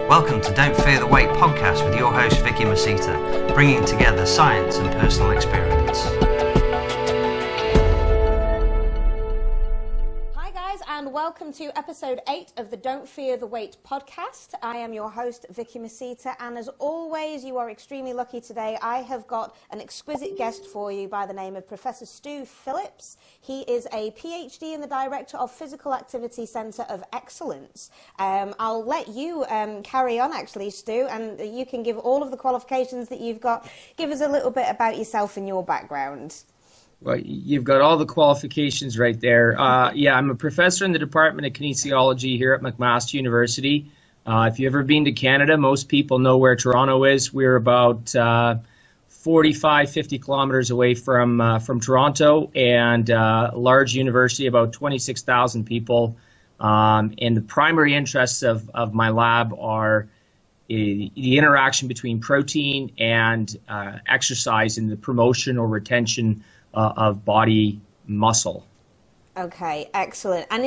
Welcome to Don't Fear the Weight podcast with your host Vicky Masita, bringing together science and personal experience. Hi guys, and welcome to episode 8 of the Don't Fear the Weight podcast. I am your host Vicky Masita, and as always, you are extremely lucky today. I have got an exquisite guest for you by the name of Prof Stu Phillips. He is a PhD and the Director of Physical Activity Centre of Excellence. I'll let you carry on actually, Stu, and you can give all of the qualifications that you've got. Give us a little bit about yourself and your background. Well, you've got all the qualifications right there. Yeah, I'm a professor in the Department of Kinesiology here at McMaster University. If you've ever been to Canada, most people know where Toronto is. We're about 45, 50 kilometers away from Toronto, and a large university, about 26,000 people. And the primary interests of my lab are the interaction between protein and exercise in the promotion or retention of body muscle. Okay, excellent. And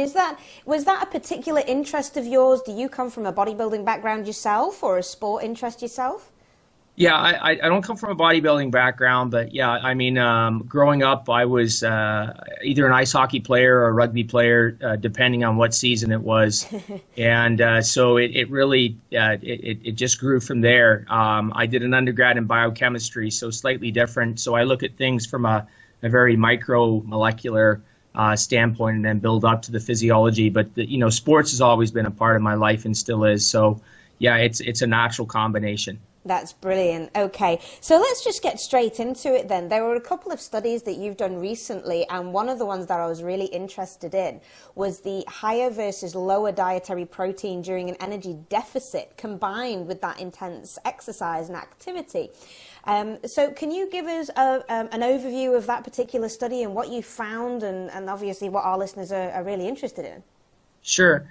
was that a particular interest of yours? Do you come from a bodybuilding background yourself, or a sport interest yourself? Yeah, I don't come from a bodybuilding background, but yeah, I mean, growing up, I was either an ice hockey player or a rugby player, depending on what season it was. And so it really just grew from there. I did an undergrad in biochemistry, so slightly different. So I look at things from a very micromolecular standpoint and then build up to the physiology. But, sports has always been a part of my life and still is. So, yeah, it's a natural combination. That's brilliant. Okay, so let's just get straight into it then. There were a couple of studies that you've done recently, and one of the ones that I was really interested in was the higher versus lower dietary protein during an energy deficit combined with that intense exercise and activity. So can you give us an overview of that particular study and what you found, and obviously what our listeners are really interested in? Sure.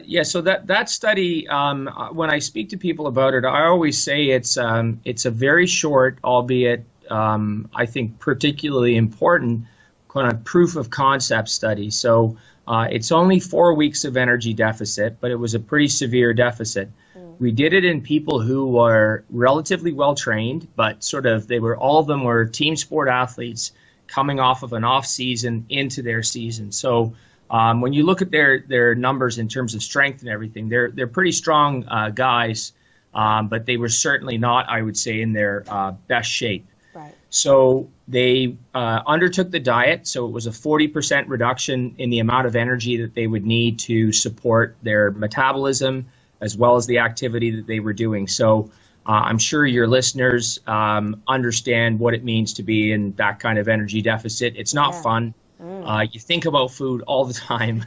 Yeah, so that study, when I speak to people about it, I always say it's a very short, albeit I think particularly important, kind of proof of concept study. So it's only 4 weeks of energy deficit, but it was a pretty severe deficit. We did it in people who were relatively well trained, but all of them were team sport athletes coming off of an off season into their season. So when you look at their numbers in terms of strength and everything, they're pretty strong guys, but they were certainly not, I would say, in their best shape. Right. So they undertook the diet. So it was a 40% reduction in the amount of energy that they would need to support their metabolism as well as the activity that they were doing. So I'm sure your listeners understand what it means to be in that kind of energy deficit. It's not fun. You think about food all the time.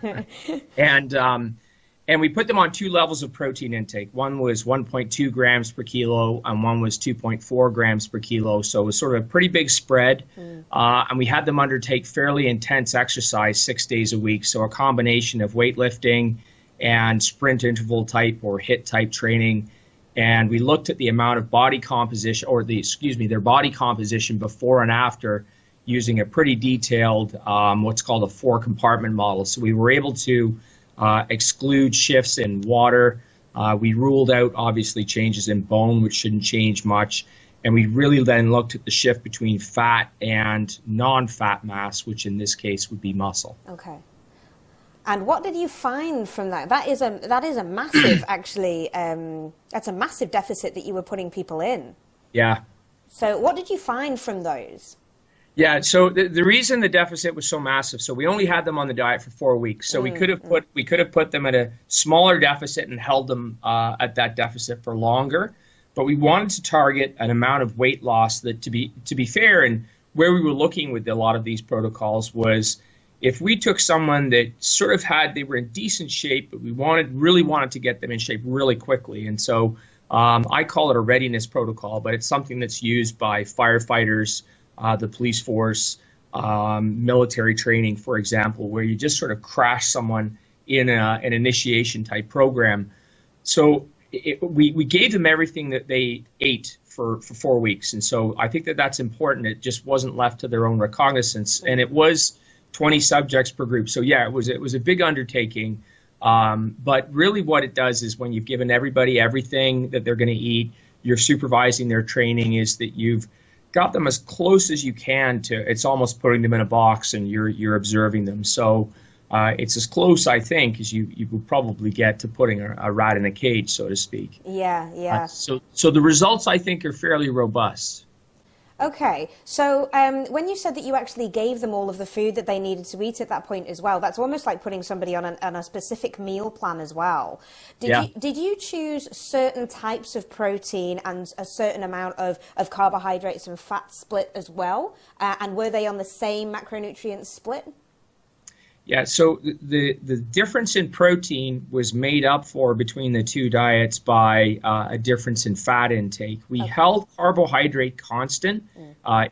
And we put them on 2 levels of protein intake. One was 1.2 grams per kilo and one was 2.4 grams per kilo. So it was sort of a pretty big spread. And we had them undertake fairly intense exercise 6 days a week. So a combination of weightlifting and sprint interval type or HIIT type training. And we looked at the amount of body composition, their body composition before and after, using a pretty detailed, what's called a 4-compartment model. So we were able to exclude shifts in water. We ruled out, obviously, changes in bone, which shouldn't change much. And we really then looked at the shift between fat and non-fat mass, which in this case would be muscle. Okay. And what did you find from that? That is a massive, actually, that's a massive deficit that you were putting people in. Yeah. So what did you find from those? Yeah, so the reason the deficit was so massive, so we only had them on the diet for 4 weeks. So we could have put them at a smaller deficit and held them at that deficit for longer. But we wanted to target an amount of weight loss that, to be fair, and where we were looking with a lot of these protocols was if we took someone that they were in decent shape, but we really wanted to get them in shape really quickly. And so I call it a readiness protocol, but it's something that's used by firefighters, the police force, military training, for example, where you just sort of crash someone in an initiation type program. So we gave them everything that they ate for 4 weeks. And so I think that's important. It just wasn't left to their own recognizance. And it was 20 subjects per group. So yeah, it was a big undertaking. But really what it does is when you've given everybody everything that they're going to eat, you're supervising their training, is that you've got them as close as you can to, it's almost putting them in a box and you're observing them. So it's as close, I think, as you would probably get to putting a rat in a cage, so to speak. Yeah, yeah. So the results, I think, are fairly robust. Okay, so when you said that you actually gave them all of the food that they needed to eat at that point as well, that's almost like putting somebody on a specific meal plan as well. Did you choose certain types of protein and a certain amount of carbohydrates and fat split as well? And were they on the same macronutrient split? Yeah, so the difference in protein was made up for between the two diets by a difference in fat intake. We held carbohydrate constant.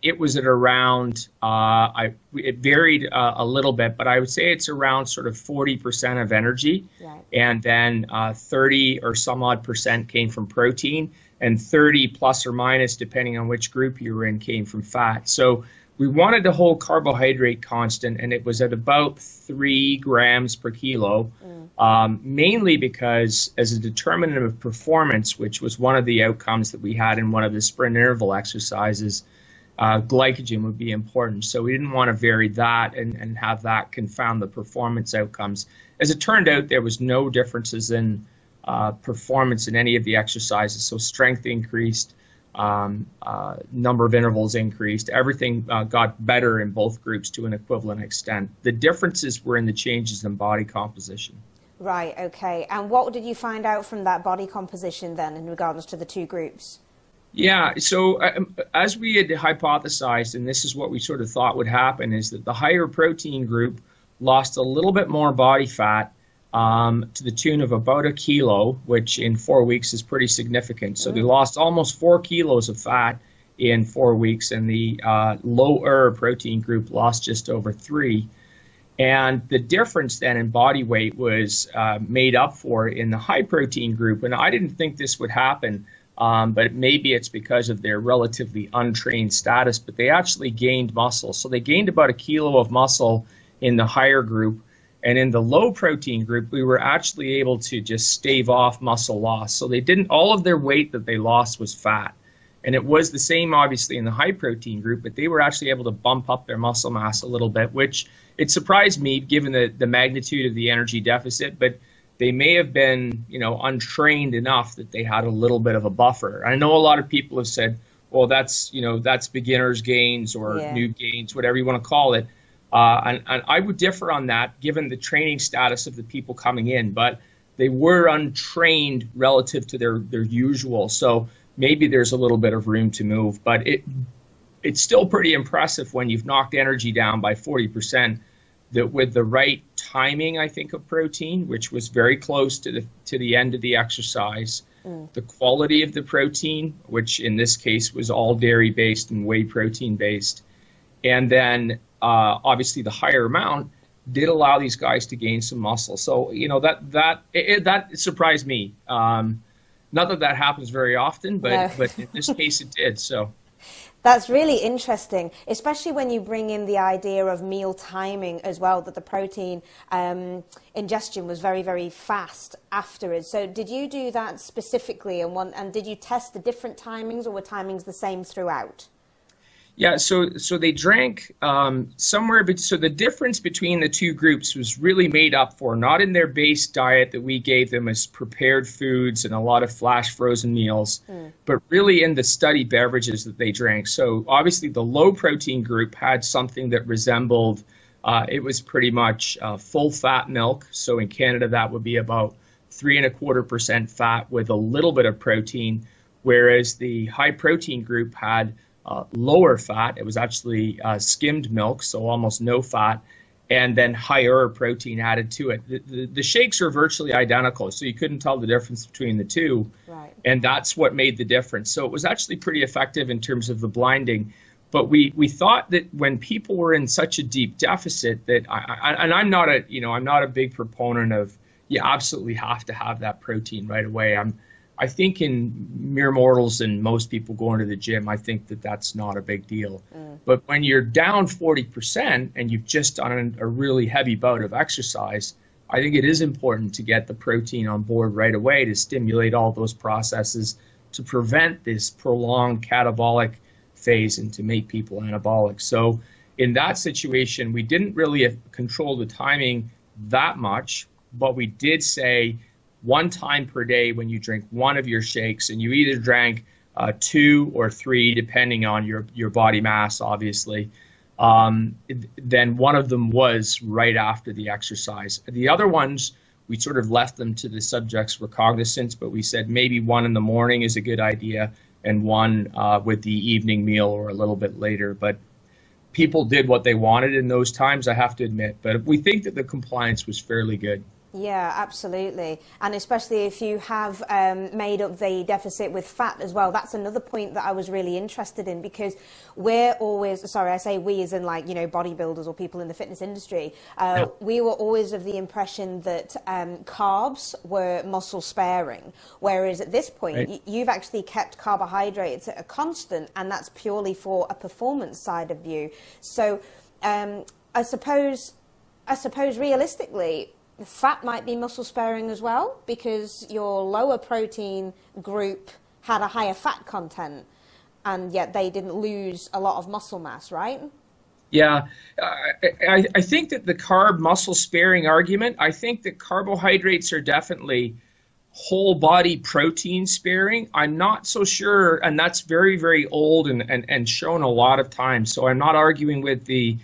It was at around, it varied a little bit, but I would say it's around sort of 40% of energy. Right. And then 30 or some odd percent came from protein, and 30 plus or minus, depending on which group you were in, came from fat. So we wanted to hold carbohydrate constant, and it was at about 3 grams per kilo, mainly because as a determinant of performance, which was one of the outcomes that we had in one of the sprint interval exercises, glycogen would be important. So we didn't want to vary that and have that confound the performance outcomes. As it turned out, there was no differences in performance in any of the exercises. So strength increased. Number of intervals increased. Everything got better in both groups to an equivalent extent. The differences were in the changes in body composition. Right, okay. And what did you find out from that body composition then in regards to the two groups? Yeah, so as we had hypothesized, and this is what we sort of thought would happen, is that the higher protein group lost a little bit more body fat, to the tune of about 1 kilo, which in 4 weeks is pretty significant. So they lost almost 4 kilos of fat in 4 weeks, and the lower protein group lost just over 3. And the difference then in body weight was made up for in the high protein group. And I didn't think this would happen, but maybe it's because of their relatively untrained status, but they actually gained muscle. So they gained about 1 kilo of muscle in the higher group. And in the low protein group, we were actually able to just stave off muscle loss. So they didn't, all of their weight that they lost was fat. And it was the same, obviously, in the high protein group, but they were actually able to bump up their muscle mass a little bit, which it surprised me given the magnitude of the energy deficit, but they may have been, untrained enough that they had a little bit of a buffer. I know a lot of people have said, well, that's beginner's gains or new gains, whatever you want to call it. And I would differ on that given the training status of the people coming in, but they were untrained relative to their usual. So maybe there's a little bit of room to move, but it's still pretty impressive when you've knocked energy down by 40%, that with the right timing, I think, of protein, which was very close to the end of the exercise, the quality of the protein, which in this case was all dairy-based and whey protein-based, and then obviously the higher amount did allow these guys to gain some muscle. So, that surprised me. Not that happens very often, but in this case it did. So that's really interesting, especially when you bring in the idea of meal timing as well, that the protein ingestion was very, very fast afterwards. So did you do that specifically, and did you test the different timings, or were timings the same throughout? Yeah, so they drank somewhere, but so the difference between the two groups was really made up for, not in their base diet that we gave them as prepared foods and a lot of flash frozen meals, but really in the study beverages that they drank. So obviously the low protein group had something that resembled, it was pretty much full fat milk. So in Canada, that would be about 3.25% fat with a little bit of protein, whereas the high protein group had lower fat. It was actually skimmed milk, so almost no fat, and then higher protein added to it. The shakes are virtually identical, so you couldn't tell the difference between the two, right. And that's what made the difference. So it was actually pretty effective in terms of the blinding. But we thought that when people were in such a deep deficit that I'm not a big proponent of you absolutely have to have that protein right away. I think in mere mortals and most people going to the gym, I think that that's not a big deal. But when you're down 40% and you've just done a really heavy bout of exercise, I think it is important to get the protein on board right away to stimulate all those processes to prevent this prolonged catabolic phase and to make people anabolic. So in that situation, we didn't really control the timing that much, but we did say 1 time per day when you drink one of your shakes, and you either drank 2 or 3, depending on your body mass, obviously, then one of them was right after the exercise. The other ones, we sort of left them to the subject's recognizance, but we said maybe 1 in the morning is a good idea and 1 with the evening meal or a little bit later. But people did what they wanted in those times, I have to admit. But we think that the compliance was fairly good. Yeah, absolutely. And especially if you have made up the deficit with fat as well. That's another point that I was really interested in, because we're always, sorry, I say we as in like, you know, bodybuilders or people in the fitness industry. We were always of the impression that carbs were muscle sparing. Whereas at this point, you've actually kept carbohydrates at a constant, and that's purely for a performance side of you. So I suppose realistically, fat might be muscle sparing as well, because your lower protein group had a higher fat content, and yet they didn't lose a lot of muscle mass, right? Yeah, I think that the carb muscle sparing argument, I think that carbohydrates are definitely whole body protein sparing. I'm not so sure, and that's very, very old and shown a lot of times, so I'm not arguing with the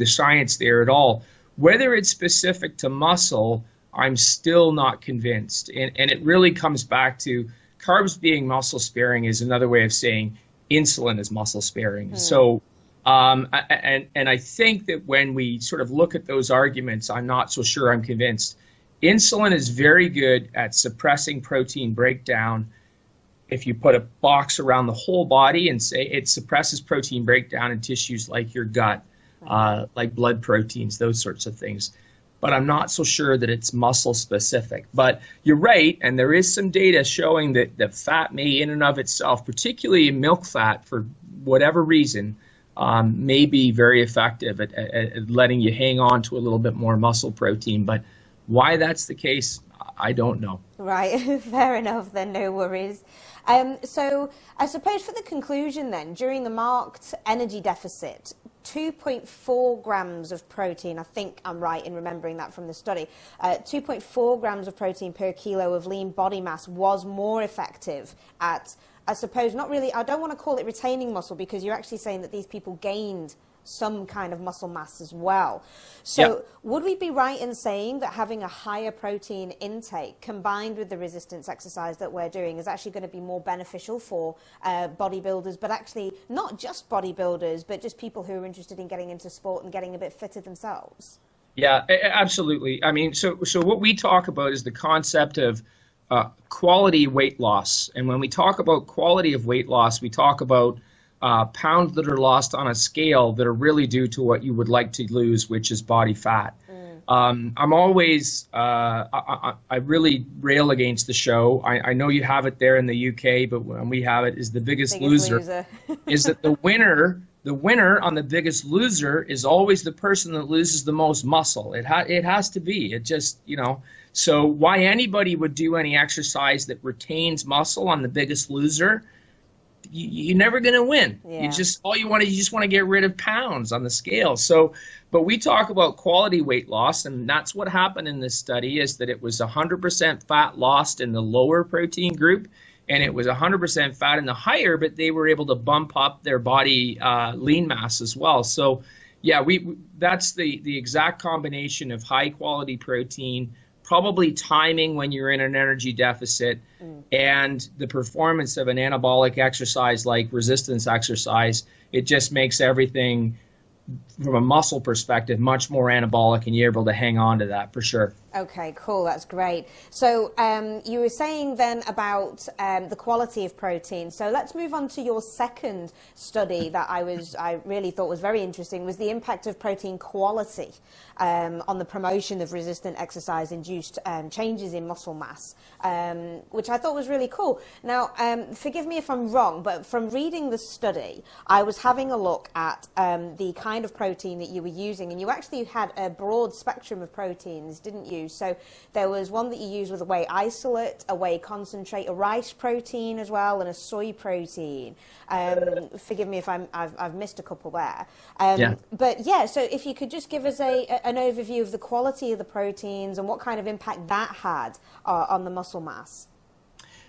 science there at all. Whether it's specific to muscle, I'm still not convinced. And it really comes back to carbs being muscle sparing is another way of saying insulin is muscle sparing. So, and I think that when we sort of look at those arguments, I'm not so sure I'm convinced. Insulin is very good at suppressing protein breakdown. If you put a box around the whole body and say it suppresses protein breakdown in tissues like your gut, like blood proteins, those sorts of things. But I'm not so sure that it's muscle specific. But you're right, and there is some data showing that the fat may in and of itself, particularly milk fat for whatever reason, may be very effective at letting you hang on to a little bit more muscle protein. But why that's the case, I don't know. Right, fair enough then, no worries. So I suppose for the conclusion then, during the marked energy deficit, 2.4 grams of protein, I think I'm right in remembering that from the study, 2.4 grams of protein per kilo of lean body mass was more effective at, I suppose, not really, I don't want to call it retaining muscle, because you're actually saying that these people gained some kind of muscle mass as well. So would we be right in saying that having a higher protein intake combined with the resistance exercise that we're doing is actually going to be more beneficial for bodybuilders, but actually not just bodybuilders, but just people who are interested in getting into sport and getting a bit fitter themselves? Yeah, absolutely. I mean, so what we talk about is the concept of quality weight loss. And when we talk about quality of weight loss, we talk about pounds that are lost on a scale that are really due to what you would like to lose, which is body fat. I'm always, I really rail against the show. I know you have it there in the UK, but when we have it, is the biggest loser. Is that the winner on the Biggest Loser is always the person that loses the most muscle. It has to be. It just, you know, so why anybody would do any exercise that retains muscle on the Biggest Loser, you're never going to win. You just want to get rid of pounds on the scale. So, but we talk about quality weight loss, and that's what happened in this study, is that it was 100% fat lost in the lower protein group, and it was 100% fat in the higher, but they were able to bump up their body lean mass as well. So yeah, that's the exact combination of high quality protein, probably timing when you're in an energy deficit, and the performance of an anabolic exercise like resistance exercise. It just makes everything from a muscle perspective much more anabolic, and you're able to hang on to that for sure. Okay, cool. That's great. So you were saying then about the quality of protein. So let's move on to your second study that I really thought was very interesting, was the impact of protein quality on the promotion of resistant exercise-induced changes in muscle mass, which I thought was really cool. Now, forgive me if I'm wrong, but from reading the study, I was having a look at the kind of protein that you were using, and you actually had a broad spectrum of proteins, didn't you? used. So there was one that you used with a whey isolate, a whey concentrate, a rice protein as well, and a soy protein. Forgive me if I've missed a couple there. But yeah, so if you could just give us an overview of the quality of the proteins and what kind of impact that had on the muscle mass.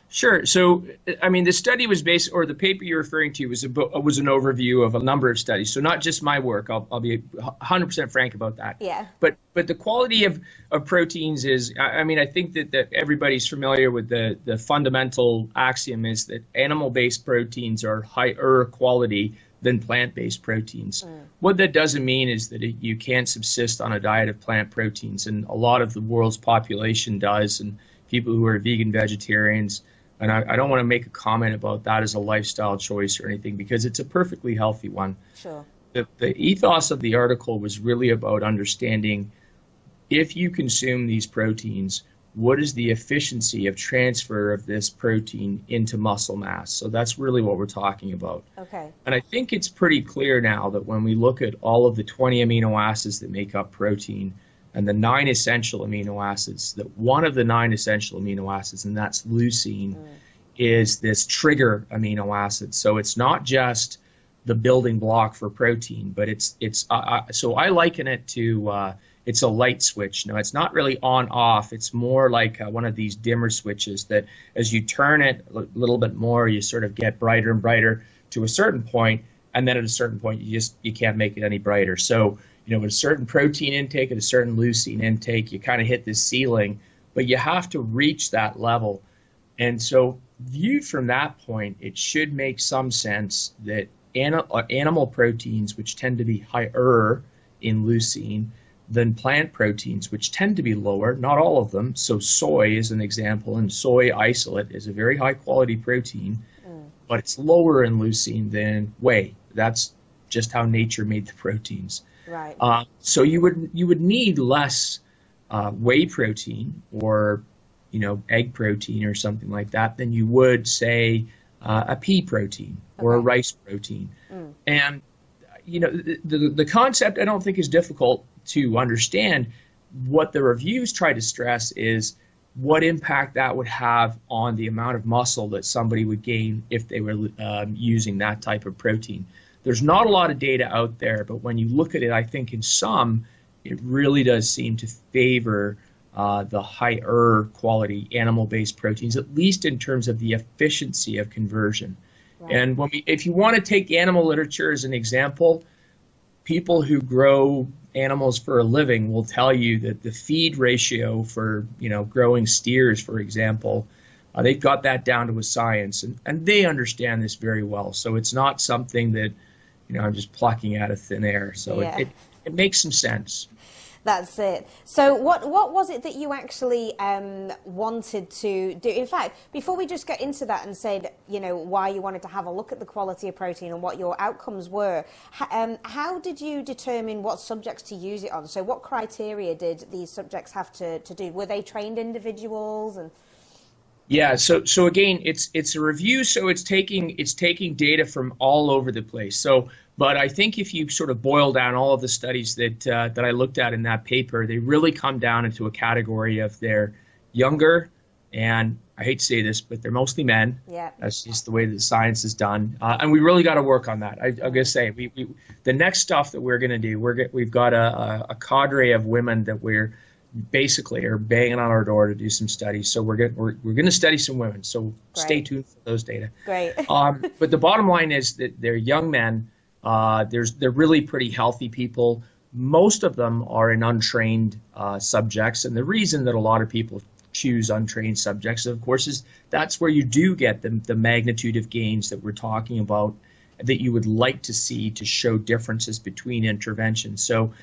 Sure. So, I mean, the study was based, or the paper you're referring to was an overview of a number of studies. So not just my work. I'll be 100% frank about that. Yeah. But the quality of proteins is, I mean, I think that everybody's familiar with the fundamental axiom is that animal-based proteins are higher quality than plant-based proteins. What that doesn't mean is that you can't subsist on a diet of plant proteins, and a lot of the world's population does, and people who are vegan, vegetarians. And I don't want to make a comment about that as a lifestyle choice or anything, because it's a perfectly healthy one. Sure. The ethos of the article was really about understanding, if you consume these proteins, what is the efficiency of transfer of this protein into muscle mass? So that's really what we're talking about. Okay. And I think it's pretty clear now that when we look at all of the 20 amino acids that make up protein, and the 9 essential amino acids, that one of the 9 essential amino acids, and that's leucine, is this trigger amino acid. So it's not just the building block for protein, but so I liken it to, it's a light switch. No, it's not really on off. It's more like one of these dimmer switches that as you turn it a little bit more, you sort of get brighter and brighter to a certain point, and then at a certain point, you can't make it any brighter. So, with a certain protein intake and a certain leucine intake, you kind of hit this ceiling, but you have to reach that level. And so viewed from that point, it should make some sense that animal proteins, which tend to be higher in leucine than plant proteins, which tend to be lower, not all of them. So soy is an example, and soy isolate is a very high quality protein, but it's lower in leucine than whey. That's just how nature made the proteins. Right. So you would need less whey protein or egg protein or something like that than you would, say, a pea protein or a rice protein. And the concept I don't think is difficult to understand. What the reviews try to stress is what impact that would have on the amount of muscle that somebody would gain if they were using that type of protein. There's not a lot of data out there, but when you look at it, I think in some, it really does seem to favor the higher quality animal-based proteins, at least in terms of the efficiency of conversion. Right. And if you want to take animal literature as an example, people who grow animals for a living will tell you that the feed ratio for, growing steers, for example, they've got that down to a science, and they understand this very well. So it's not something that, I'm just plucking out of thin air. So yeah. It makes some sense. That's it. So what was it that you actually wanted to do? In fact, before we just get into that and say, why you wanted to have a look at the quality of protein and what your outcomes were, how did you determine what subjects to use it on? So what criteria did these subjects have to do? Were they trained individuals? And yeah, so again, it's a review, so it's taking data from all over the place. But I think if you sort of boil down all of the studies that I looked at in that paper, they really come down into a category of they're younger, and I hate to say this, but they're mostly men. Yeah, that's just the way that science is done, and we really got to work on that. I'm gonna say the next stuff that we're gonna do, we've got a cadre of women that we're basically are banging on our door to do some studies. So we're going to study some women. So Great. Stay tuned for those data. Great. But the bottom line is that they're young men. They're really pretty healthy people. Most of them are in untrained subjects. And the reason that a lot of people choose untrained subjects, of course, is that's where you do get the magnitude of gains that we're talking about that you would like to see to show differences between interventions. So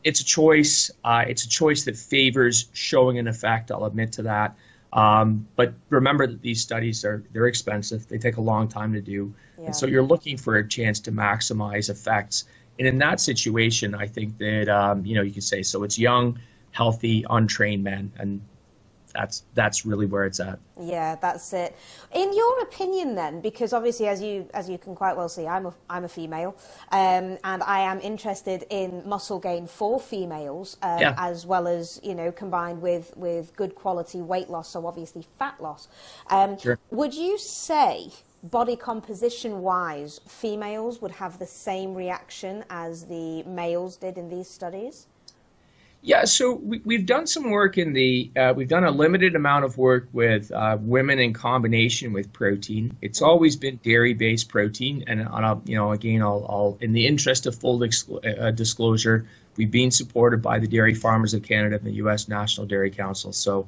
it's a choice. It's a choice that favors showing an effect. I'll admit to that. But remember that these studies they're expensive. They take a long time to do. Yeah. And so you're looking for a chance to maximize effects. And in that situation, I think that, you could say, so it's young, healthy, untrained men. And that's really where it's at. Yeah, that's it. In your opinion then, because obviously as you can quite well see, I'm a female, and I am interested in muscle gain for females, as well as, you know, combined with good quality weight loss, so obviously fat loss. Sure. Would you say, body composition wise, females would have the same reaction as the males did in these studies? Yeah, so we've done some work in we've done a limited amount of work with women in combination with protein. It's always been dairy-based protein, and I'll in the interest of full disclosure, we've been supported by the Dairy Farmers of Canada and the U.S. National Dairy Council. So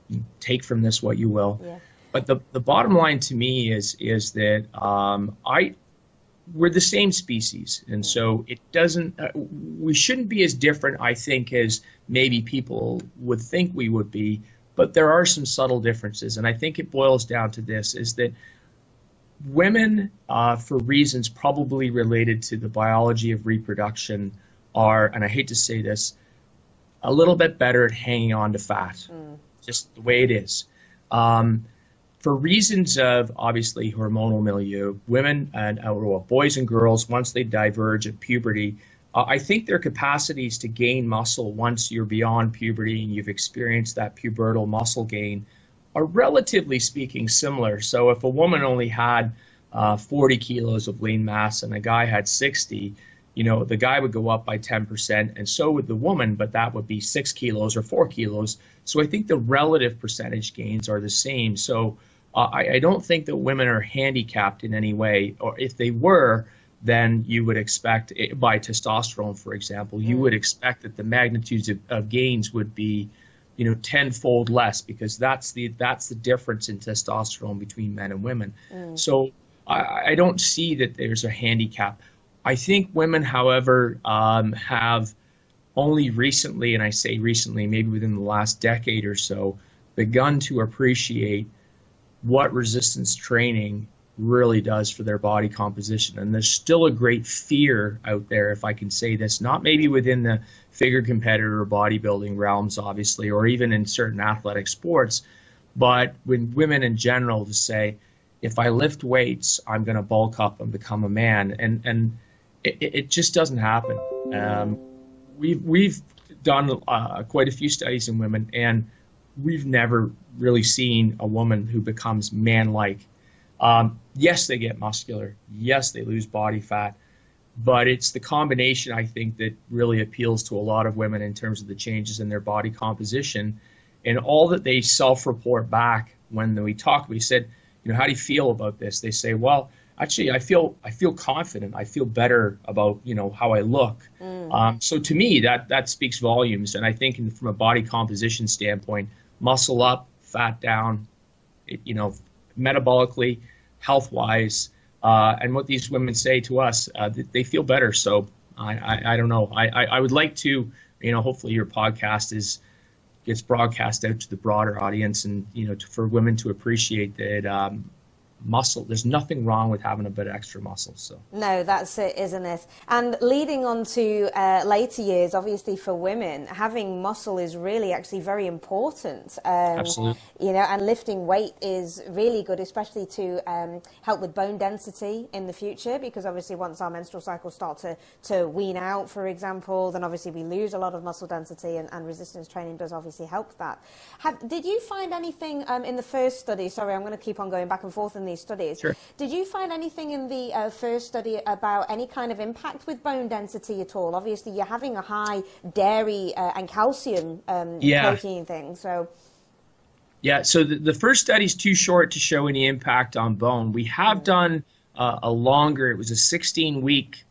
you take from this what you will. Yeah. But the bottom line to me is that we're the same species, and so it doesn't. We shouldn't be as different, I think, as maybe people would think we would be. But there are some subtle differences, and I think it boils down to this: is that women, for reasons probably related to the biology of reproduction, are, and I hate to say this, a little bit better at hanging on to fat, just the way it is. For reasons of obviously hormonal milieu, women and boys and girls, once they diverge at puberty, I think their capacities to gain muscle once you're beyond puberty and you've experienced that pubertal muscle gain are relatively speaking similar. So if a woman only had 40 kilos of lean mass and a guy had 60, you know, the guy would go up by 10%, and so would the woman, but that would be 6 kilos or 4 kilos. So I think the relative percentage gains are the same. So I don't think that women are handicapped in any way, or if they were, then you would expect, by testosterone, for example, you would expect that the magnitudes of gains would be, you know, tenfold less, because that's the difference in testosterone between men and women. So I don't see that there's a handicap. I think women, however, have only recently, and I say recently, maybe within the last decade or so, begun to appreciate what resistance training really does for their body composition. And there's still a great fear out there, if I can say this, not maybe within the figure competitor or bodybuilding realms, obviously, or even in certain athletic sports, but with women in general, to say, if I lift weights, I'm going to bulk up and become a man. And it just doesn't happen. We've done quite a few studies in women, and we've never really seen a woman who becomes man-like. Yes, they get muscular. Yes, they lose body fat. But it's the combination, I think, that really appeals to a lot of women in terms of the changes in their body composition. And all that they self-report back when we talk, we said, you know, how do you feel about this? They say, well, actually, I feel confident. I feel better about, you know, how I look. So to me, that speaks volumes. And I think from a body composition standpoint, muscle up, fat down, you know, metabolically, health-wise, and what these women say to us, they feel better. So I don't know. I would like to, you know, hopefully your podcast gets broadcast out to the broader audience, and, you know, for women to appreciate that muscle, there's nothing wrong with having a bit of extra muscle. So no, that's it, isn't it? And leading on to later years, obviously for women, having muscle is really actually very important. Absolutely. You know, and lifting weight is really good, especially to help with bone density in the future, because obviously once our menstrual cycles start to wean out, for example, then obviously we lose a lot of muscle density, and resistance training does obviously help that. Did you find anything in the first study? Sorry, I'm going to keep on going back and forth in these studies. Sure. Did you find anything in the first study about any kind of impact with bone density at all? Obviously, you're having a high dairy and calcium protein thing, so... Yeah, so the first study is too short to show any impact on bone. We have done a longer, it was a 16-week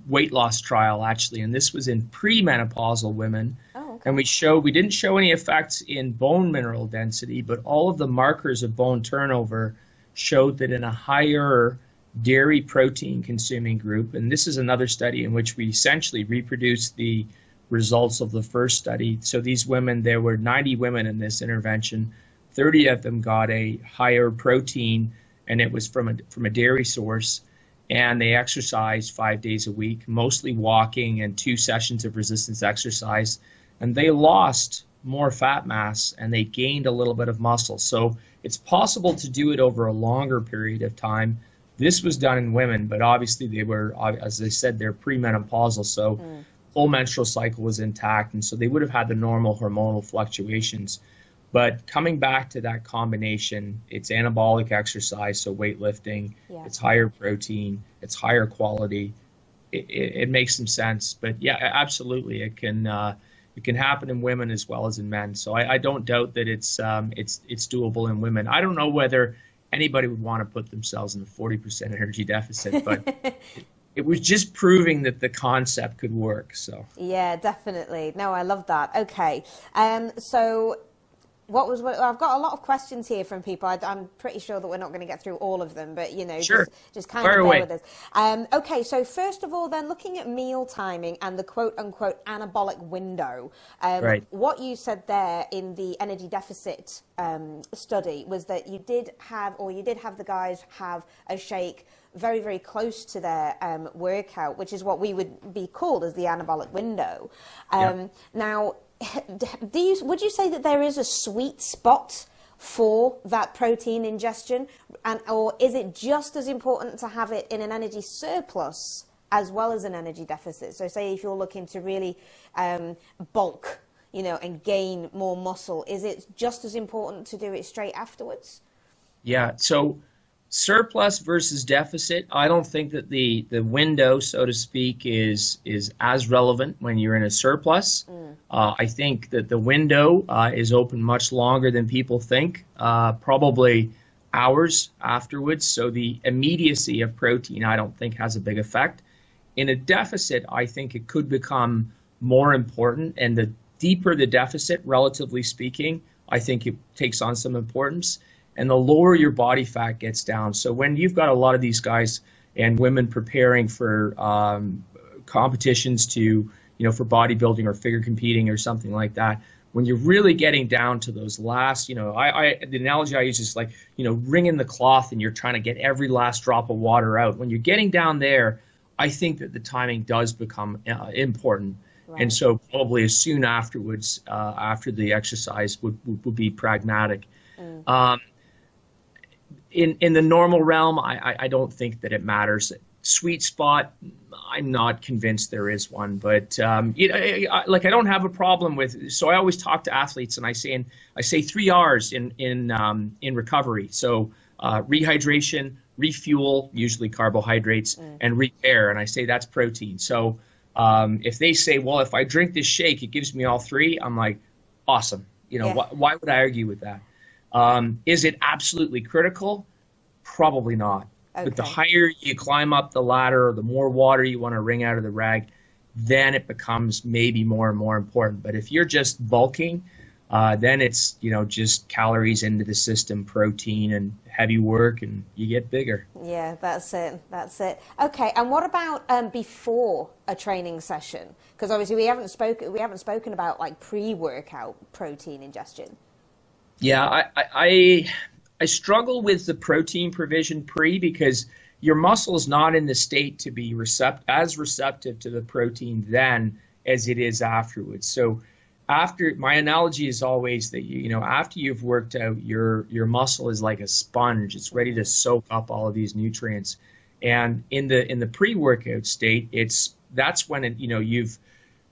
weight loss trial, actually, and this was in premenopausal women. Oh, okay. And we didn't show any effects in bone mineral density, but all of the markers of bone turnover showed that in a higher dairy protein consuming group, and this is another study in which we essentially reproduced the results of the first study. So these women, there were 90 women in this intervention, 30 of them got a higher protein, and it was from a dairy source, and they exercised 5 days a week, mostly walking and 2 sessions of resistance exercise, and they lost more fat mass and they gained a little bit of muscle. So it's possible to do it over a longer period of time. This was done in women, but obviously they were, as I said, they're premenopausal, so full menstrual cycle was intact, and so they would have had the normal hormonal fluctuations. But coming back to that combination, it's anabolic exercise, so weightlifting, it's higher protein, it's higher quality. It makes some sense. But yeah, absolutely, it can happen in women as well as in men. So I don't doubt that it's doable in women. I don't know whether anybody would want to put themselves in a 40% energy deficit, but it was just proving that the concept could work. So yeah, definitely. No, I love that. Okay, so I've got a lot of questions here from people. I'm pretty sure that we're not going to get through all of them, but sure. just kind of bear with us. Okay, so first of all, then looking at meal timing and the quote unquote anabolic window, right. What you said there in the energy deficit study was that you did have the guys have a shake very, very close to their workout, which is what we would be called as the anabolic window. Now, would you say that there is a sweet spot for that protein ingestion, or is it just as important to have it in an energy surplus as well as an energy deficit? So say if you're looking to really bulk, and gain more muscle, is it just as important to do it straight afterwards? Yeah, so surplus versus deficit, I don't think that the window, so to speak, is as relevant when you're in a surplus. I think that the window is open much longer than people think, probably hours afterwards. So the immediacy of protein, I don't think, has a big effect. In a deficit, I think it could become more important, and the deeper the deficit, relatively speaking, I think it takes on some importance. And the lower your body fat gets down. So when you've got a lot of these guys and women preparing for competitions to, for bodybuilding or figure competing or something like that, when you're really getting down to those last, the analogy I use is like, wringing the cloth and you're trying to get every last drop of water out. When you're getting down there, I think that the timing does become important. Right. And so probably as soon afterwards, after the exercise would be pragmatic. In the normal realm, I don't think that it matters. Sweet spot, I'm not convinced there is one, but I don't have a problem with. So I always talk to athletes, and I say 3 R's in recovery. So rehydration, refuel, usually carbohydrates, and repair. And I say that's protein. So if they say, well, if I drink this shake, it gives me all three, I'm like, awesome. Why would I argue with that? Is it absolutely critical? Probably not. Okay. But the higher you climb up the ladder, or the more water you want to wring out of the rag, then it becomes maybe more and more important. But if you're just bulking, then it's, just calories into the system, protein and heavy work, and you get bigger. Yeah, that's it. Okay, and what about before a training session? Because obviously we haven't spoken about like pre-workout protein ingestion. Yeah, I struggle with the protein provision pre, because your muscle is not in the state to be as receptive to the protein then as it is afterwards. So my analogy is always that after you've worked out, your muscle is like a sponge. It's ready to soak up all of these nutrients. And in the pre-workout state, that's when you've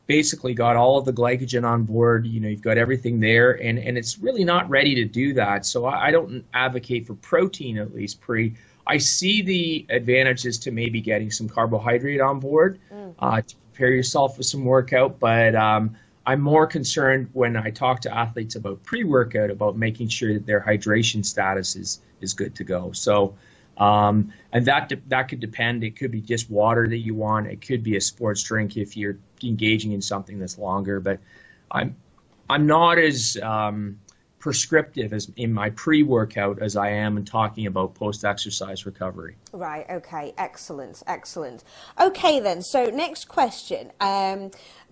basically got all of the glycogen on board, you've got everything there, and it's really not ready to do that. So I don't advocate for protein, at least pre. I see the advantages to maybe getting some carbohydrate on board to prepare yourself for some workout, but I'm more concerned when I talk to athletes about pre-workout about making sure that their hydration status is good to go. So and that could depend. It could be just water that you want. It could be a sports drink if you're engaging in something that's longer. But I'm not as prescriptive as in my pre-workout as I am in talking about post-exercise recovery. Right. Okay. Excellent. Okay, then. So next question.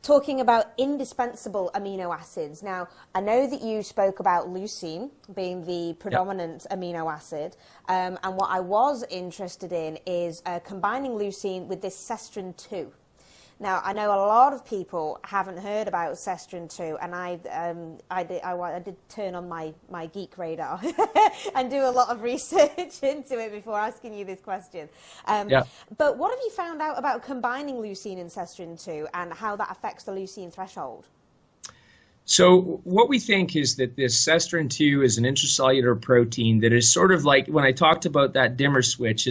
Talking about indispensable amino acids. Now, I know that you spoke about leucine being the predominant amino acid, and what I was interested in is combining leucine with this Susteren 2. Now, I know a lot of people haven't heard about Susteren 2, and I did turn on my geek radar and do a lot of research into it before asking you this question. But what have you found out about combining leucine and Susteren 2 and how that affects the leucine threshold? So what we think is that this Susteren 2 is an intracellular protein that is sort of like, when I talked about that dimmer switch,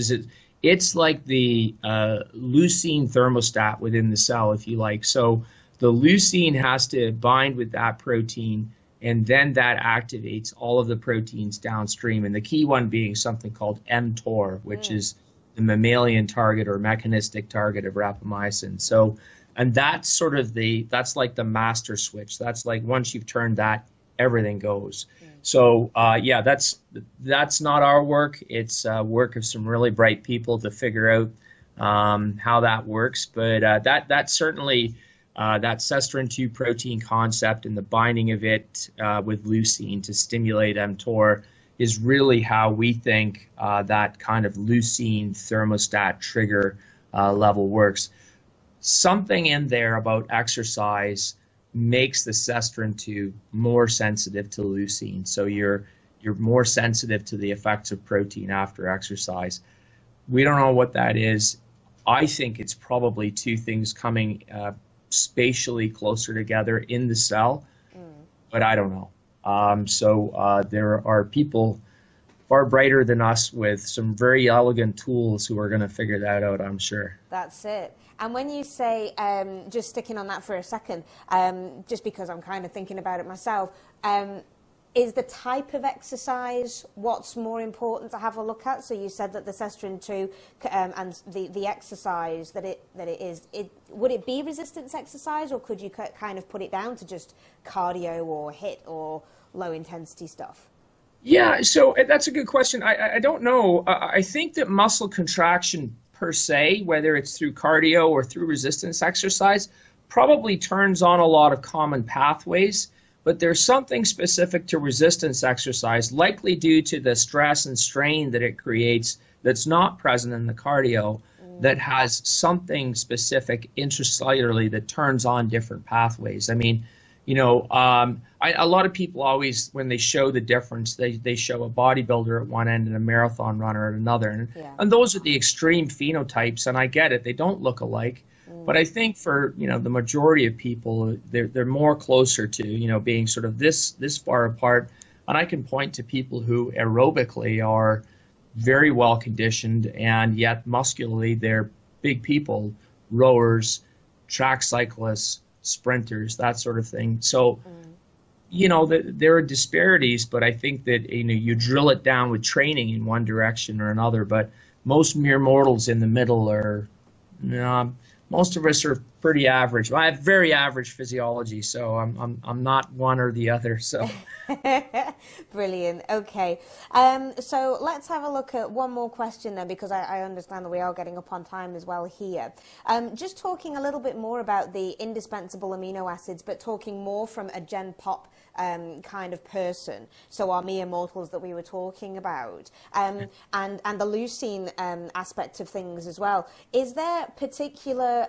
it's like the leucine thermostat within the cell, if you like. So the leucine has to bind with that protein, and then that activates all of the proteins downstream, and the key one being something called mTOR, which is the mammalian target or mechanistic target of rapamycin. So, and that's sort of that's like the master switch. That's like once you've turned that, everything goes. So yeah, that's not our work. It's work of some really bright people to figure out how that works. But that certainly, that Susteren 2 protein concept and the binding of it with leucine to stimulate mTOR is really how we think that kind of leucine thermostat trigger level works. Something in there about exercise makes the Susteren 2 more sensitive to leucine. So you're more sensitive to the effects of protein after exercise. We don't know what that is. I think it's probably two things coming spatially closer together in the cell, but I don't know. So there are people far brighter than us with some very elegant tools who are going to figure that out, I'm sure. That's it. And when you say, just sticking on that for a second, just because I'm kind of thinking about it myself, is the type of exercise what's more important to have a look at? So you said that the Susteren 2 and the exercise that it is, would it be resistance exercise, or could you kind of put it down to just cardio or HIIT or low intensity stuff? Yeah, so that's a good question. I don't know. I think that muscle contraction per se, whether it's through cardio or through resistance exercise, probably turns on a lot of common pathways, but there's something specific to resistance exercise, likely due to the stress and strain that it creates that's not present in the cardio, that has something specific intracellularly that turns on different pathways. I mean, you know, a lot of people always, when they show the difference, they show a bodybuilder at one end and a marathon runner at another. And those are the extreme phenotypes, and I get it. They don't look alike. But I think for, you know, the majority of people, they're more closer to, you know, being sort of this far apart. And I can point to people who aerobically are very well conditioned, and yet muscularly they're big people, rowers, track cyclists, sprinters, that sort of thing. So, you know, there are disparities, but I think that, you know, you drill it down with training in one direction or another, but most mere mortals in the middle are, you know, most of us are pretty average. I have very average physiology, so I'm not one or the other. So brilliant. Okay, so let's have a look at one more question then, because I understand that we are getting up on time as well here. Just talking a little bit more about the indispensable amino acids, but talking more from a Gen Pop kind of person, so our mere mortals that we were talking about, and the leucine aspect of things as well. Is there particular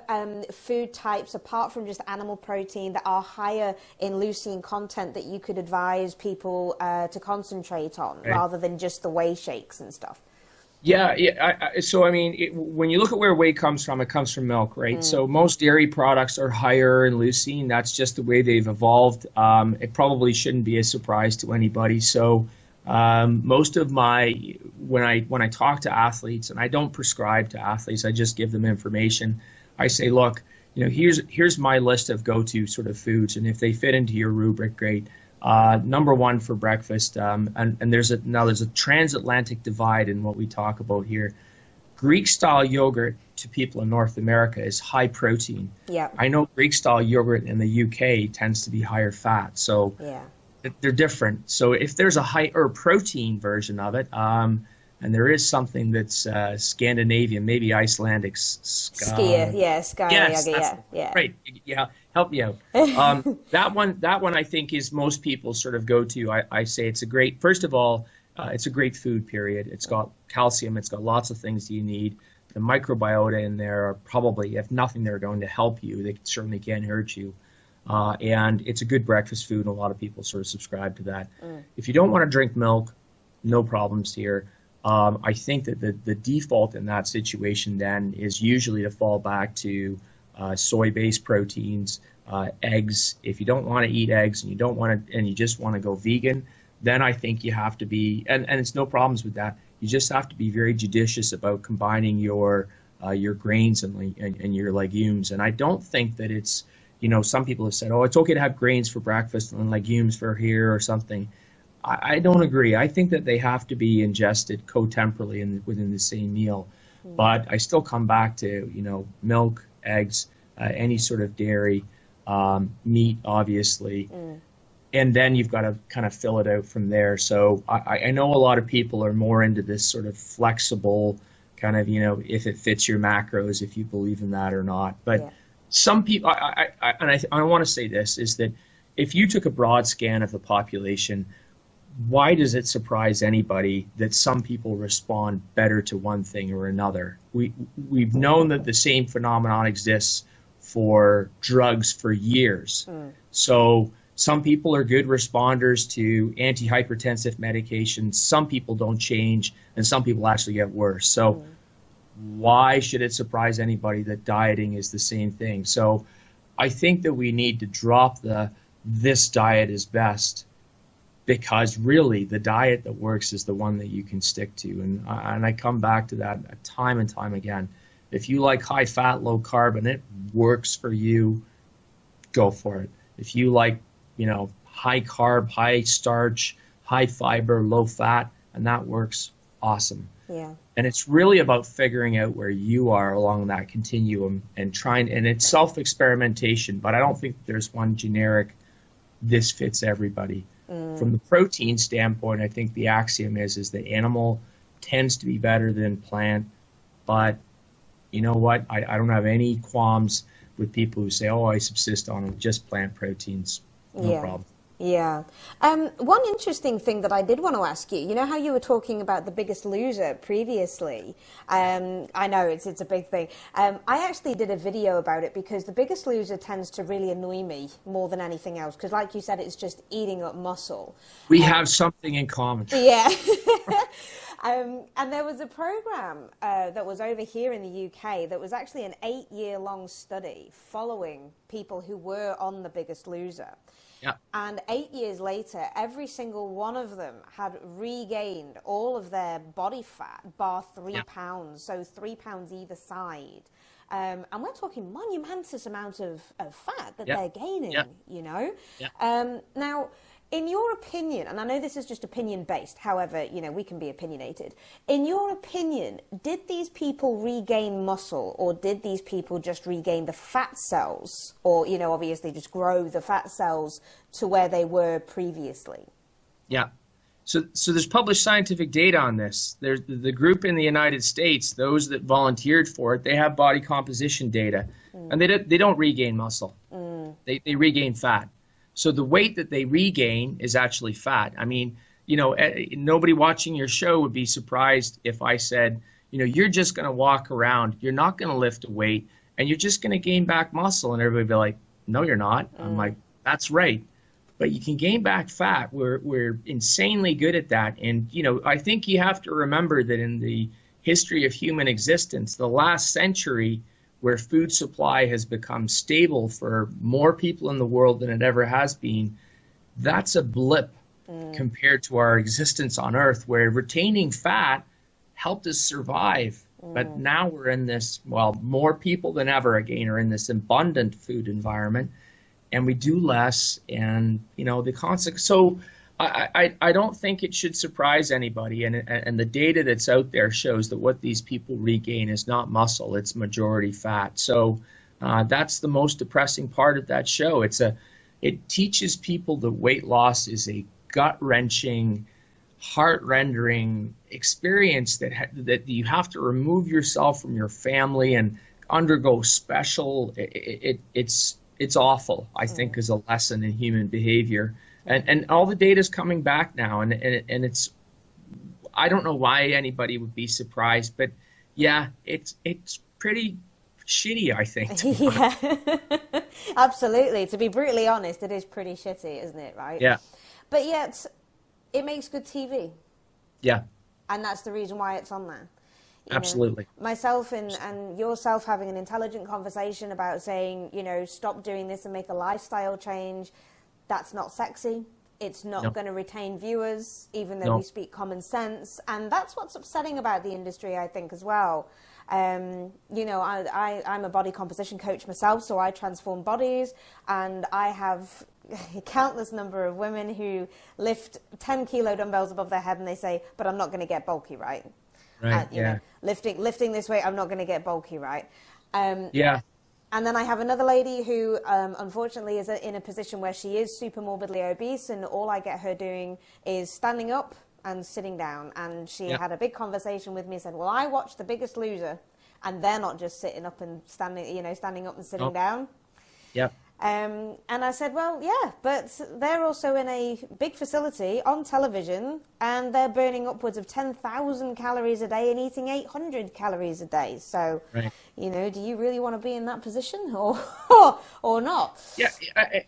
food types, apart from just animal protein, that are higher in leucine content that you could advise people to concentrate on, rather than just the whey shakes and stuff? Yeah. So, I mean, when you look at where whey comes from, it comes from milk, right? So most dairy products are higher in leucine. That's just the way they've evolved. It probably shouldn't be a surprise to anybody. So most of when I talk to athletes, and I don't prescribe to athletes, I just give them information. I say, look, you know, here's my list of go-to sort of foods, and if they fit into your rubric, great. Number one for breakfast, and there's a transatlantic divide in what we talk about here. Greek-style yogurt to people in North America is high protein. Yeah. I know Greek-style yogurt in the UK tends to be higher fat, so they're different. So if there's a higher protein version of it, and there is something that's Scandinavian, maybe Icelandic. Skier, skier. Yes, yeah. Right. Yeah, help me out. That one I think is most people sort of go to. I say it's a great, first of all, it's a great food, period. It's got calcium. It's got lots of things you need. the microbiota in there are probably, if nothing, they're going to help you. They certainly can't hurt you. And it's a good breakfast food, and a lot of people sort of subscribe to that. If you don't want to drink milk, no problems here. I think that the default in that situation then is usually to fall back to soy-based proteins, eggs. If you don't want to eat eggs and you don't want to, and you just want to go vegan, then I think you have to be, and it's no problems with that. You just have to be very judicious about combining your grains and your legumes. And I don't think that it's, some people have said, oh, it's okay to have grains for breakfast and legumes for here or something. I don't agree. I think that they have to be ingested co-temporally within the same meal. But I still come back to, milk, eggs, any sort of dairy, meat, obviously. And then you've got to kind of fill it out from there. So I know a lot of people are more into this sort of flexible kind of, if it fits your macros, if you believe in that or not. But some people, I want to say this, is that if you took a broad scan of the population, why does it surprise anybody that some people respond better to one thing or another? We've known that the same phenomenon exists for drugs for years. So some people are good responders to antihypertensive medications. Some people don't change, and some people actually get worse. So why should it surprise anybody that dieting is the same thing? So I think that we need to drop this diet is best, because really the diet that works is the one that you can stick to. And I come back to that time and time again. If you like high fat, low carb, and it works for you, go for it. If you like, high carb, high starch, high fiber, low fat, and that works, awesome. Yeah. And it's really about figuring out where you are along that continuum and it's self-experimentation, but I don't think there's one generic, this fits everybody. From the protein standpoint, I think the axiom is that animal tends to be better than plant, but you know what? I don't have any qualms with people who say, oh, I subsist on just plant proteins. No problem. Yeah. One interesting thing that I did want to ask you, how you were talking about The Biggest Loser previously. I know it's a big thing. I actually did a video about it because The Biggest Loser tends to really annoy me more than anything else. Because like you said, it's just eating up muscle. We have something in common. Yeah. And there was a program that was over here in the UK that was actually an 8-year-long study following people who were on The Biggest Loser. Yeah. And 8 years later, every single one of them had regained all of their body fat, bar 3 pounds, so 3 pounds either side. And we're talking monumentous amount of fat that they're gaining, Now, in your opinion, and I know this is just opinion-based, however, we can be opinionated. In your opinion, did these people regain muscle, or did these people just regain the fat cells, or, obviously just grow the fat cells to where they were previously? Yeah. So there's published scientific data on this. There's the group in the United States, those that volunteered for it, they have body composition data, and they don't regain muscle. They regain fat. So the weight that they regain is actually fat. I mean, nobody watching your show would be surprised if I said, you're just going to walk around, you're not going to lift a weight, and you're just going to gain back muscle. And everybody would be like, no, you're not. I'm like, that's right. But you can gain back fat. We're insanely good at that. And, I think you have to remember that in the history of human existence, the last century, where food supply has become stable for more people in the world than it ever has been, that's a blip compared to our existence on Earth, where retaining fat helped us survive. But now we're in this, more people than ever, again, are in this abundant food environment, and we do less, and, the consequence. So I don't think it should surprise anybody, and the data that's out there shows that what these people regain is not muscle, it's majority fat. So that's the most depressing part of that show. It teaches people that weight loss is a gut-wrenching, heart-rendering experience that you have to remove yourself from your family and undergo special. It's awful, I think, as a lesson in human behavior. And all the data is coming back now, and it's, I don't know why anybody would be surprised, but Yeah, it's pretty shitty, I think. Yeah, absolutely. To be brutally honest, it is pretty shitty, isn't it? Right? Yeah. But yet, it makes good TV. Yeah. And that's the reason why it's on there. Absolutely. Myself and yourself having an intelligent conversation about saying, stop doing this and make a lifestyle change. That's not sexy. It's not going to retain viewers, even though we speak common sense. And that's what's upsetting about the industry, I think, as well. I'm a body composition coach myself, so I transform bodies, and I have a countless number of women who lift 10 kilo dumbbells above their head and they say, but I'm not going to get bulky, right? Right. You know, lifting this weight, I'm not going to get bulky, right? Yeah. And then I have another lady who, unfortunately, is in a position where she is super morbidly obese, and all I get her doing is standing up and sitting down. And she had a big conversation with me and said, well, I watch The Biggest Loser, and they're not just sitting up and standing up and sitting down. Yep. And I said, well, yeah, but they're also in a big facility on television, and they're burning upwards of 10,000 calories a day and eating 800 calories a day. So, do you really want to be in that position or not? Yeah,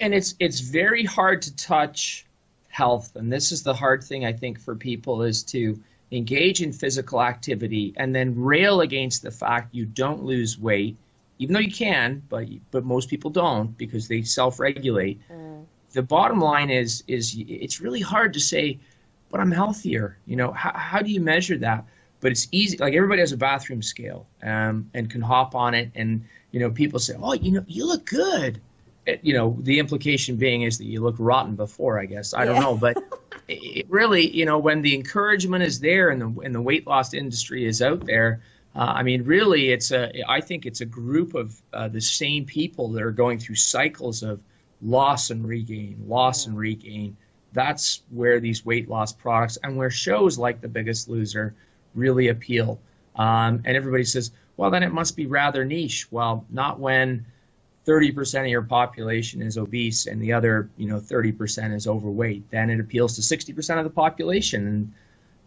and it's very hard to touch health. And this is the hard thing, I think, for people, is to engage in physical activity and then rail against the fact you don't lose weight, even though you can, but most people don't because they self-regulate. The bottom line is it's really hard to say, but I'm healthier. How do you measure that? But it's easy. Like, everybody has a bathroom scale and can hop on it. And, people say, oh, you look good. The implication being is that you look rotten before, I guess. I don't know. But it really, when the encouragement is there and the weight loss industry is out there, really, I think it's a group of the same people that are going through cycles of loss and regain. That's where these weight loss products and where shows like The Biggest Loser really appeal. And everybody says, well, then it must be rather niche. Well, not when 30% of your population is obese and the other, 30% is overweight. Then it appeals to 60% of the population. And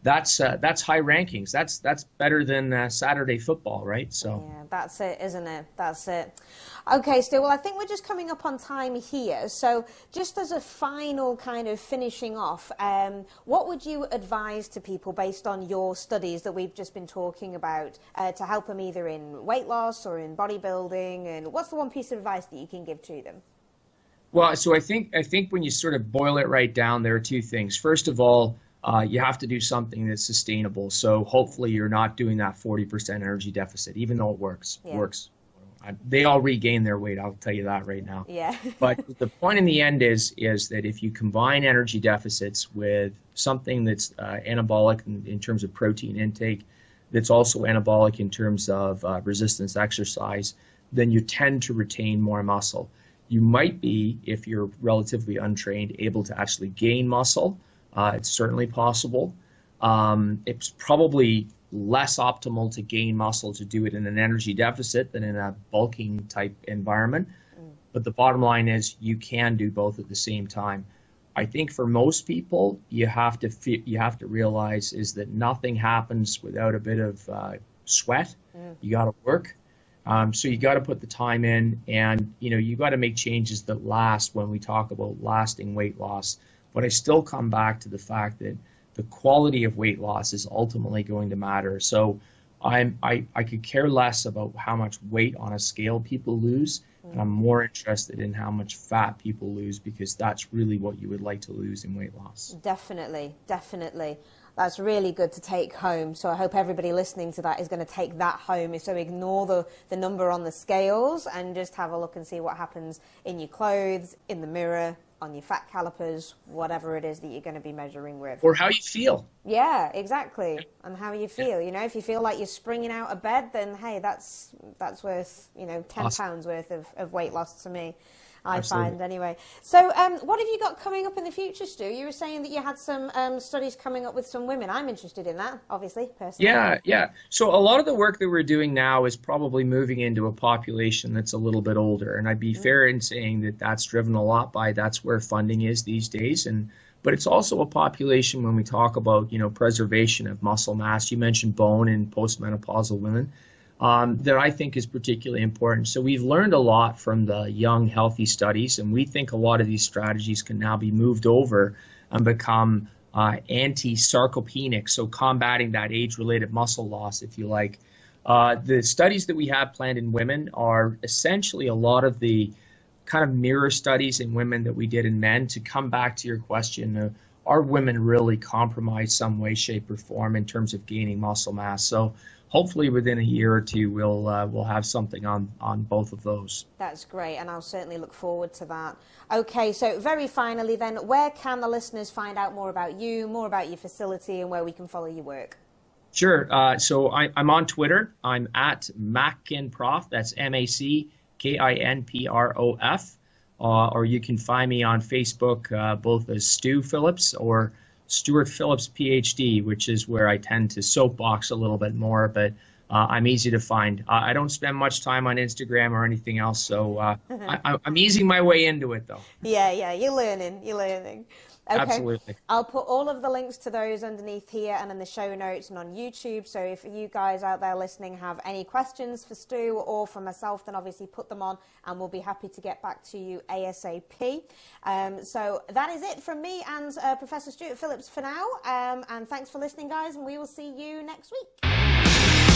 that's high rankings. That's better than Saturday football, right? So yeah, that's it, isn't it? That's it. Okay, Stu. Well, I think we're just coming up on time here. So, just as a final kind of finishing off, what would you advise to people based on your studies that we've just been talking about to help them either in weight loss or in bodybuilding? And what's the one piece of advice that you can give to them? Well, so I think when you sort of boil it right down, there are two things. First of all, you have to do something that's sustainable. So hopefully you're not doing that 40% energy deficit, even though it works. Yeah. Works. They all regain their weight, I'll tell you that right now. Yeah. But the point in the end is that if you combine energy deficits with something that's anabolic in terms of protein intake, that's also anabolic in terms of resistance exercise, then you tend to retain more muscle. You might be, if you're relatively untrained, able to actually gain muscle. It's certainly possible. It's probably less optimal to gain muscle to do it in an energy deficit than in a bulking type environment. But the bottom line is you can do both at the same time. I think for most people, you have to realize is that nothing happens without a bit of sweat. You got to work. So you got to put the time in, and you got to make changes that last when we talk about lasting weight loss. But I still come back to the fact that the quality of weight loss is ultimately going to matter. So I could care less about how much weight on a scale people lose, and I'm more interested in how much fat people lose, because that's really what you would like to lose in weight loss. Definitely, definitely. That's really good to take home. So I hope everybody listening to that is going to take that home. So ignore the number on the scales and just have a look and see what happens in your clothes, in the mirror, on your fat calipers, whatever it is that you're going to be measuring with. Or how you feel. Yeah, exactly. And how you feel. If you feel like you're springing out of bed, then hey, that's worth 10 pounds worth of weight loss to me. I find anyway. So what have you got coming up in the future, Stu? You were saying that you had some studies coming up with some women. I'm interested in that, obviously, personally. Yeah. So a lot of the work that we're doing now is probably moving into a population that's a little bit older. And I'd be fair in saying that that's driven a lot by that's where funding is these days. And but it's also a population when we talk about, preservation of muscle mass. You mentioned bone in postmenopausal women, that I think is particularly important. So we've learned a lot from the young, healthy studies, and we think a lot of these strategies can now be moved over and become anti-sarcopenic, so combating that age-related muscle loss, if you like. The studies that we have planned in women are essentially a lot of the kind of mirror studies in women that we did in men. To come back to your question, are women really compromised some way, shape, or form in terms of gaining muscle mass? So hopefully within a year or two, we'll have something on both of those. That's great, and I'll certainly look forward to that. Okay, so very finally then, where can the listeners find out more about you, more about your facility, and where we can follow your work? Sure. So I'm on Twitter. I'm at MacKinProf. That's MacKinProf. Or you can find me on Facebook both as Stu Phillips or Stuart Phillips, PhD, which is where I tend to soapbox a little bit more, but I'm easy to find. I don't spend much time on Instagram or anything else, so I'm easing my way into it, though. Yeah, you're learning. Okay. Absolutely. I'll put all of the links to those underneath here and in the show notes and on YouTube. So if you guys out there listening have any questions for Stu or for myself, then obviously put them on and we'll be happy to get back to you ASAP. So that is it from me and Professor Stu Phillips for now. And thanks for listening, guys, and we will see you next week.